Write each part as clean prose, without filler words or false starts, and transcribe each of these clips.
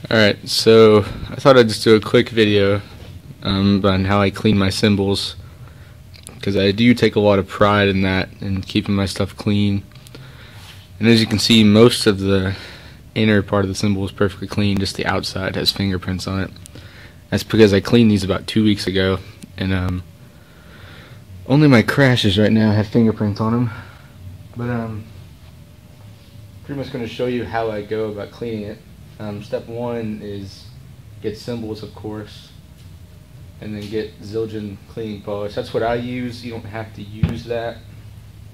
Alright, so I thought I'd just do a quick video on how I clean my cymbals, because I do take a lot of pride in that and keeping my stuff clean. And as you can see, most of the inner part of the cymbal is perfectly clean, just the outside has fingerprints on it. That's because I cleaned these about 2 weeks ago, and only my crashes right now have fingerprints on them. But pretty much going to show you how I go about cleaning it. Step one is get cymbals, of course, and then get Zildjian cleaning polish. That's what I use. You don't have to use that.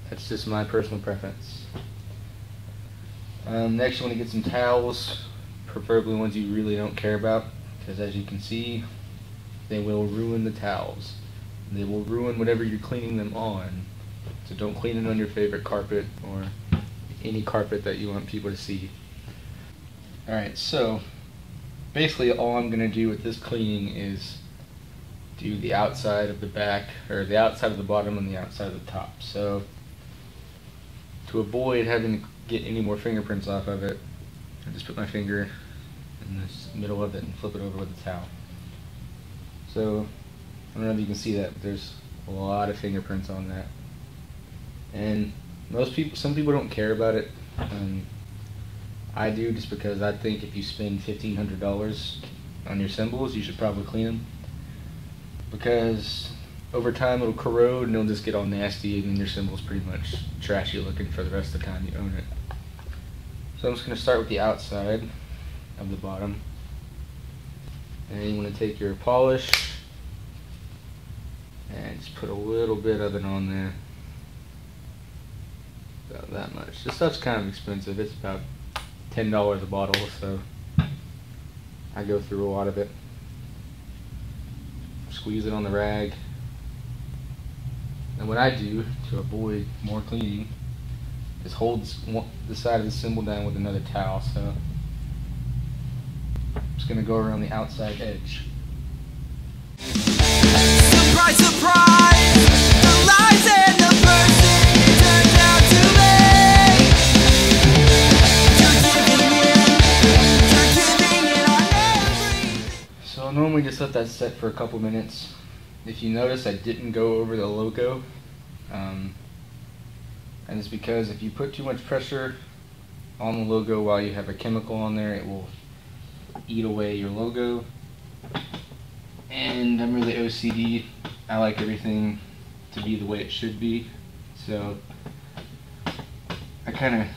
That's just my personal preference. Next, you want to get some towels, preferably ones you really don't care about, because as you can see, they will ruin the towels. They will ruin whatever you're cleaning them on. So don't clean it on your favorite carpet or any carpet that you want people to see. Alright, so basically all I'm going to do with this cleaning is do the outside of the back, or the outside of the bottom and the outside of the top. So to avoid having to get any more fingerprints off of it, I just put my finger in this middle of it and flip it over with a towel. So I don't know if you can see that, but there's a lot of fingerprints on that. And some people don't care about it. I do, just because I think if you spend $1,500 on your cymbals, you should probably clean them, because over time it'll corrode and it'll just get all nasty, and then your cymbal's pretty much trashy looking for the rest of the time you own it. So I'm just going to start with the outside of the bottom, and you want to take your polish and just put a little bit of it on there, about that much. This stuff's kind of expensive. It's about $10 a bottle, so I go through a lot of it. Squeeze it on the rag. And what I do to avoid more cleaning is hold the side of the cymbal down with another towel. So I'm just going to go around the outside edge. Surprise, surprise! The lies and the person turned out to be. You're giving in on everything. So I'll normally just let that set for a couple minutes. If you notice, I didn't go over the logo, and it's because if you put too much pressure on the logo while you have a chemical on there, it will eat away your logo. And I'm really OCD. I like everything to be the way it should be, so I kind of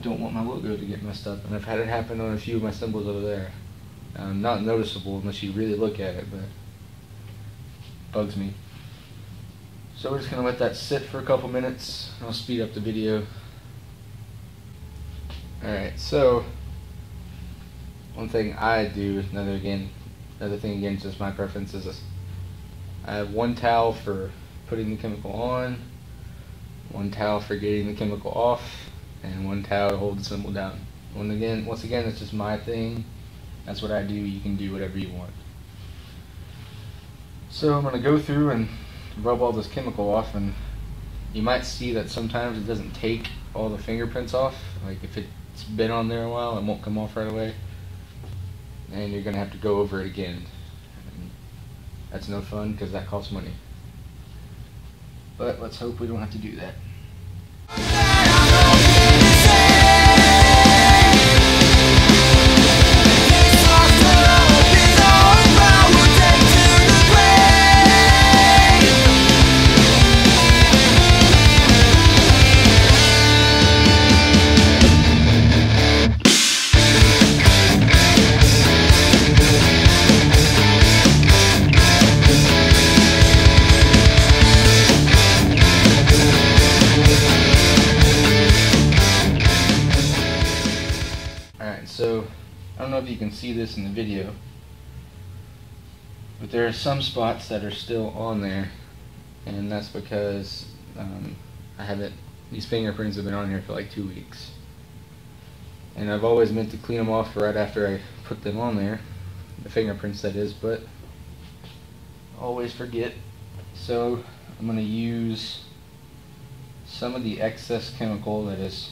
don't want my logo to get messed up, and I've had it happen on a few of my cymbals over there. Not noticeable unless you really look at it, but bugs me. So we're just going to let that sit for a couple minutes. I'll speed up the video. Alright, so one thing I do, another thing again, is just my preference, is this. I have one towel for putting the chemical on, one towel for getting the chemical off, and one towel to hold the cymbal down. Once again, it's just my thing. That's what I do. You can do whatever you want. So I'm going to go through and rub all this chemical off, and you might see that sometimes it doesn't take all the fingerprints off. Like if it's been on there a while, it won't come off right away, and you're going to have to go over it again. And that's no fun, because that costs money. But let's hope we don't have to do that. So I don't know if you can see this in the video, but there are some spots that are still on there, and that's because these fingerprints have been on here for like 2 weeks, and I've always meant to clean them off right after I put them on there, the fingerprints that is, but I always forget. So I'm going to use some of the excess chemical that is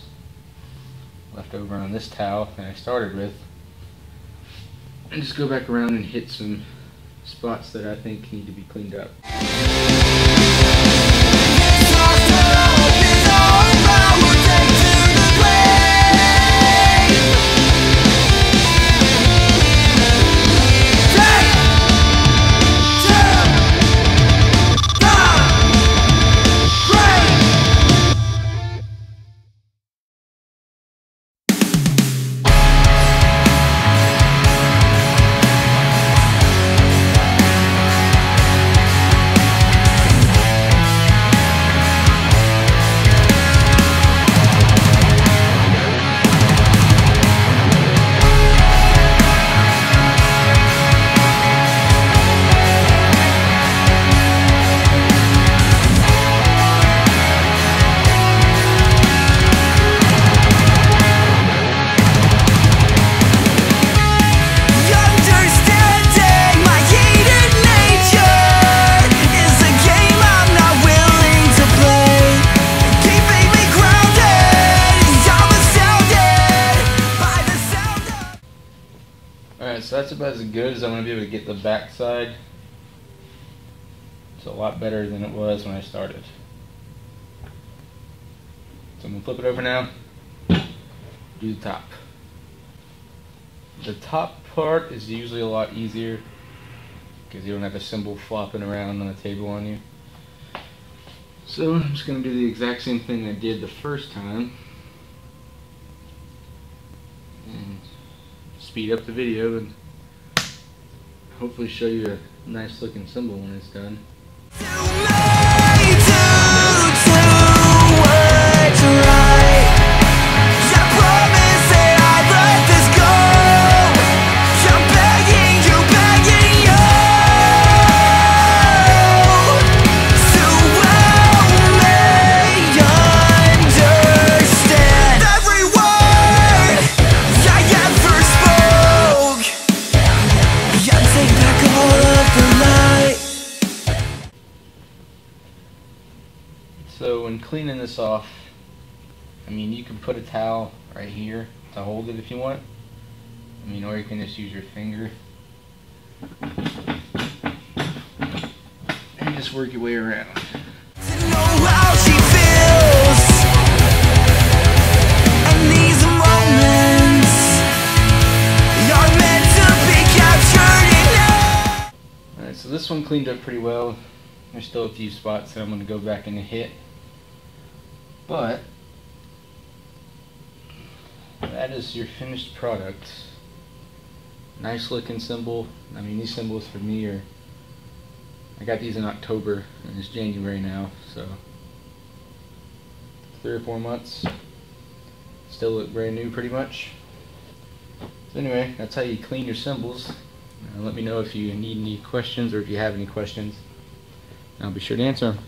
left over on this towel that I started with, and just go back around and hit some spots that I think need to be cleaned up. Alright, so that's about as good as I'm going to be able to get the back side. It's a lot better than it was when I started. So I'm going to flip it over now. Do the top. The top part is usually a lot easier because you don't have a cymbal flopping around on the table on you. So I'm just going to do the exact same thing I did the first time. And speed up the video and hopefully show you a nice looking cymbal when it's done. So when cleaning this off, I mean, you can put a towel right here to hold it if you want. I mean, or you can just use your finger and just work your way around. Alright, so this one cleaned up pretty well. There's still a few spots that I'm going to go back and hit. But that is your finished product. Nice looking cymbal. I mean, these cymbals for me are, I got these in October and it's January now, so 3 or 4 months. Still look brand new pretty much. So anyway, that's how you clean your cymbals. Let me know if you need any questions or if you have any questions. I'll be sure to answer them.